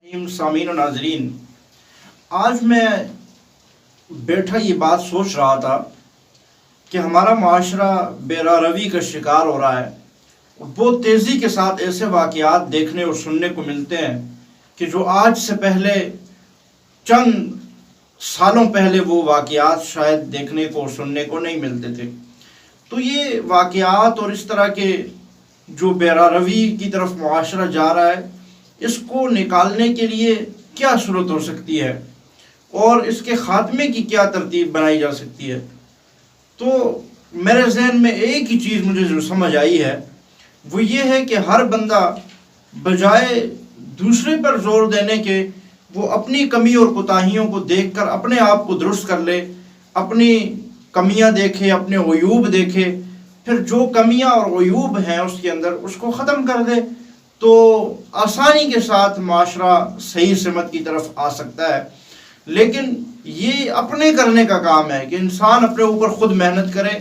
सामीन और नाजरीन, आज मैं बैठा ये बात सोच रहा था कि हमारा माशरा बेरारवी का शिकार हो रहा है। बहुत तेज़ी के साथ ऐसे वाक़यात देखने और सुनने को मिलते हैं कि जो आज से पहले चंद सालों पहले वो वाक़यात शायद देखने को और सुनने को नहीं मिलते थे। तो ये वाक़यात और इस तरह के जो बेरारवी की तरफ माशरा जा रहा है, इसको निकालने के लिए क्या सूरत हो सकती है और इसके ख़ात्मे की क्या तरतीब बनाई जा सकती है। तो मेरे जहन में एक ही चीज़ मुझे जो समझ आई है वो ये है कि हर बंदा बजाय दूसरे पर जोर देने के वो अपनी कमी और कोताहियों को देखकर अपने आप को दुरुस्त कर ले, अपनी कमियां देखे, अपने अयूब देखे, फिर जो कमियां और अयूब हैं उसके अंदर उसको ख़त्म कर दे, तो आसानी के साथ माशरा सही सिमत की तरफ आ सकता है। लेकिन ये अपने करने का काम है कि इंसान अपने ऊपर ख़ुद मेहनत करे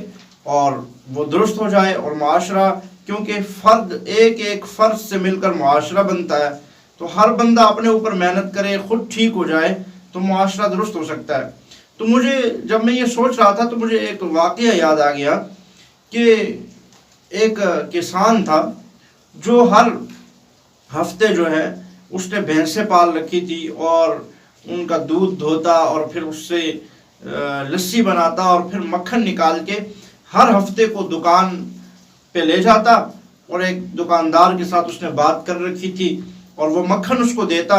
और वो दुरुस्त हो जाए। और माशरा, क्योंकि फ़र्द एक फ़र्द से मिलकर माशरा बनता है, तो हर बंदा अपने ऊपर मेहनत करे, ख़ुद ठीक हो जाए तो माशरा दुरुस्त हो सकता है। तो मुझे जब मैं ये सोच रहा था तो मुझे एक वाक़या याद आ गया कि एक किसान था जो हर हफ्ते जो है उसने भैंसें पाल रखी थी और उनका दूध धोता और फिर उससे लस्सी बनाता और फिर मक्खन निकाल के हर हफ्ते को दुकान पे ले जाता और एक दुकानदार के साथ उसने बात कर रखी थी और वो मक्खन उसको देता,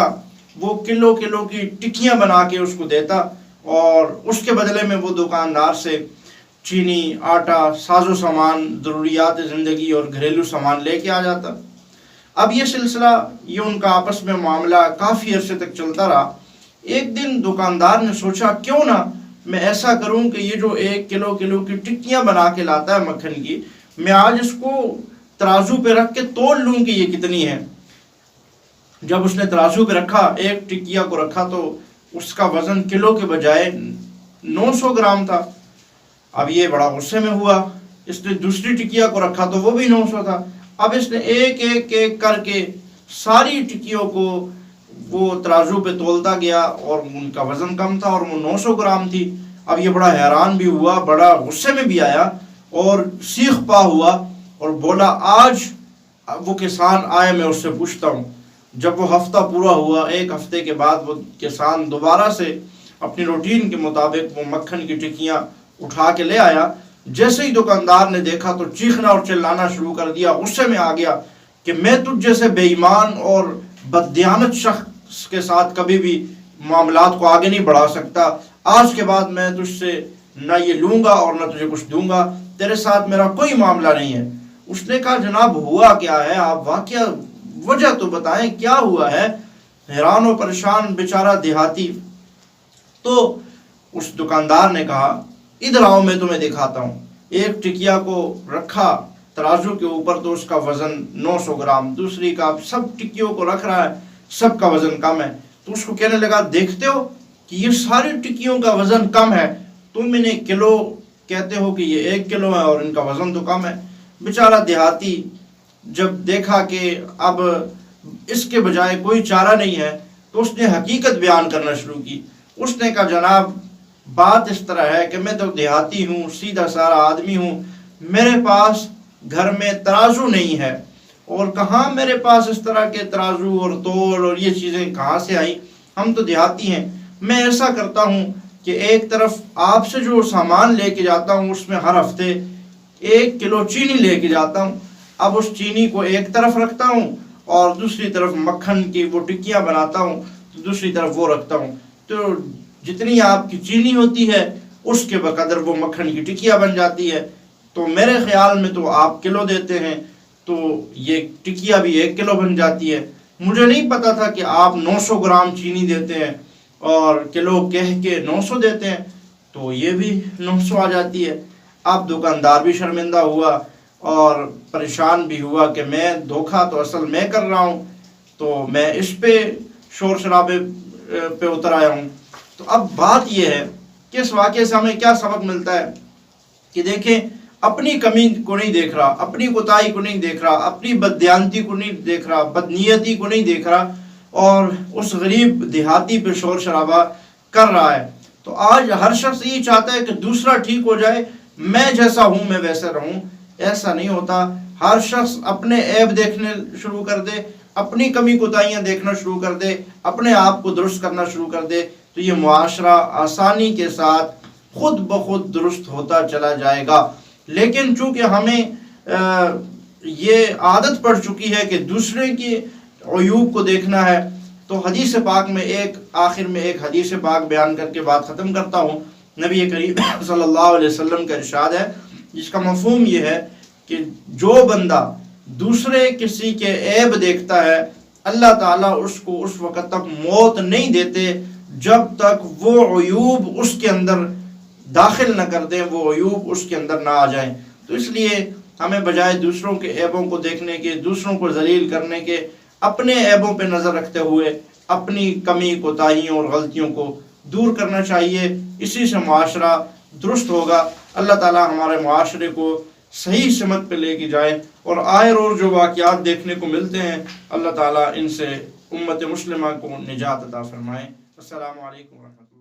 वो किलो किलो की टिक्कियाँ बना के उसको देता और उसके बदले में वो दुकानदार से चीनी, आटा, साजो सामान, ज़रूरियात ज़िंदगी और घरेलू सामान लेके आ जाता। अब ये सिलसिला, ये उनका आपस में मामला काफ़ी अरसे तक चलता रहा। एक दिन दुकानदार ने सोचा क्यों ना मैं ऐसा करूं कि ये जो 1 किलो की टिक्कियां बना के लाता है मक्खन की, मैं आज इसको तराजू पे रख के तोल लूं कि ये कितनी है। जब उसने तराजू पे रखा, एक टिक्किया को रखा, तो उसका वज़न किलो के बजाय 900 ग्राम था। अब ये बड़ा गुस्से में हुआ। इसने दूसरी टिक्किया को रखा तो वो भी 900 था। अब इसने एक करके सारी टिक्कियों को वो तराजू पे तोलता गया और उनका वज़न कम था और वो 900 ग्राम थी। अब ये बड़ा हैरान भी हुआ, बड़ा गुस्से में भी आया और सीख पा हुआ और बोला, आज वो किसान आए, मैं उससे पूछता हूँ। जब वो हफ्ता पूरा हुआ, 1 हफ्ते के बाद वो किसान दोबारा से अपनी रूटीन के मुताबिक वो मक्खन की टिक्कियाँ उठा के ले आया। जैसे ही दुकानदार ने देखा तो चीखना और चिल्लाना शुरू कर दिया, गुस्से में आ गया कि मैं तुझ जैसे बेईमान और बददियानत शख्स के साथ कभी भी मामलात को आगे नहीं बढ़ा सकता। आज के बाद मैं तुझसे ना ये लूँगा और ना तुझे कुछ दूंगा, तेरे साथ मेरा कोई मामला नहीं है। उसने कहा, जनाब हुआ क्या है, आप वाकया वजह तो बताएं, क्या हुआ है। हैरान और परेशान बेचारा देहाती। तो उस दुकानदार ने कहा, इधर आओ, मैं तुम्हें दिखाता हूँ। एक टिकिया को रखा तराजू के ऊपर तो उसका वज़न 900 ग्राम, दूसरी का सब टिक्कियों को रख रहा है, सबका वज़न कम है। तो उसको कहने लगा, देखते हो कि ये सारी टिक्कियों का वज़न कम है, तुम इन्हें किलो कहते हो कि ये 1 किलो है और इनका वज़न तो कम है। बेचारा देहाती जब देखा कि अब इसके बजाय कोई चारा नहीं है तो उसने हकीकत बयान करना शुरू की। उसने कहा, जनाब बात इस तरह है कि मैं तो देहाती हूँ, सीधा सारा आदमी हूँ, मेरे पास घर में तराजू नहीं है और कहाँ मेरे पास इस तरह के तराजू और तोल और ये चीज़ें कहाँ से आई, हम तो देहाती हैं। मैं ऐसा करता हूँ कि एक तरफ आपसे जो सामान लेके जाता हूँ उसमें हर हफ्ते 1 किलो चीनी लेके जाता हूँ। अब उस चीनी को एक तरफ रखता हूँ और दूसरी तरफ मक्खन की वो टिक्कियाँ बनाता हूँ, तो दूसरी तरफ वो रखता हूँ। तो जितनी आपकी चीनी होती है उसके बकदर वो मक्खन की टिक्कियाँ बन जाती है। तो मेरे ख्याल में तो आप किलो देते हैं तो ये टिक्कियाँ भी 1 किलो बन जाती है। मुझे नहीं पता था कि आप 900 ग्राम चीनी देते हैं और किलो कह के 900 देते हैं, तो ये भी 900 आ जाती है। अब दुकानदार भी शर्मिंदा हुआ और परेशान भी हुआ कि मैं धोखा तो असल मैं कर रहा हूँ, तो मैं इस पे शोर शराबे पे उतर आया हूँ। तो अब बात यह है कि इस वाक़े से हमें क्या सबक मिलता है कि देखें, अपनी कमी को नहीं देख रहा, अपनी कोताही को नहीं देख रहा, अपनी बददियानती को नहीं देख रहा, बदनीयती को नहीं देख रहा اور اس غریب دیہاتی پہ شور شرابہ کر رہا ہے. تو آج ہر شخص یہ چاہتا ہے کہ دوسرا ٹھیک ہو جائے، میں جیسا ہوں میں ویسے رہوں. ایسا نہیں ہوتا. ہر شخص اپنے عیب دیکھنے شروع کر دے، اپنی کمی کوتاہیاں دیکھنا شروع کر دے، اپنے آپ کو درست کرنا شروع کر دے، تو یہ معاشرہ آسانی کے ساتھ خود بخود درست ہوتا چلا جائے گا. لیکن چونکہ ہمیں یہ عادت پڑ چکی ہے کہ دوسرے کی عیوب کو دیکھنا ہے، تو حدیث پاک میں آخر میں ایک حدیث پاک بیان کر کے بات ختم کرتا ہوں. نبی کریم صلی اللہ علیہ وسلم کا ارشاد ہے، جس کا مفہوم یہ ہے کہ جو بندہ دوسرے کسی کے عیب دیکھتا ہے، اللہ تعالیٰ اس کو اس وقت تک موت نہیں دیتے جب تک وہ عیوب اس کے اندر داخل نہ کر دیں، وہ عیوب اس کے اندر نہ آ جائیں. تو اس لیے ہمیں بجائے دوسروں کے عیبوں کو دیکھنے کے، دوسروں کو ذلیل کرنے کے، اپنے عیبوں پہ نظر رکھتے ہوئے اپنی کمی کوتاہیوں اور غلطیوں کو دور کرنا چاہیے. اسی سے معاشرہ درست ہوگا. اللہ تعالیٰ ہمارے معاشرے کو صحیح سمت پہ لے کے جائے، اور آئے روز جو واقعات دیکھنے کو ملتے ہیں اللہ تعالیٰ ان سے امت مسلمہ کو نجات عطا فرمائے. السلام علیکم ورحمۃ اللہ.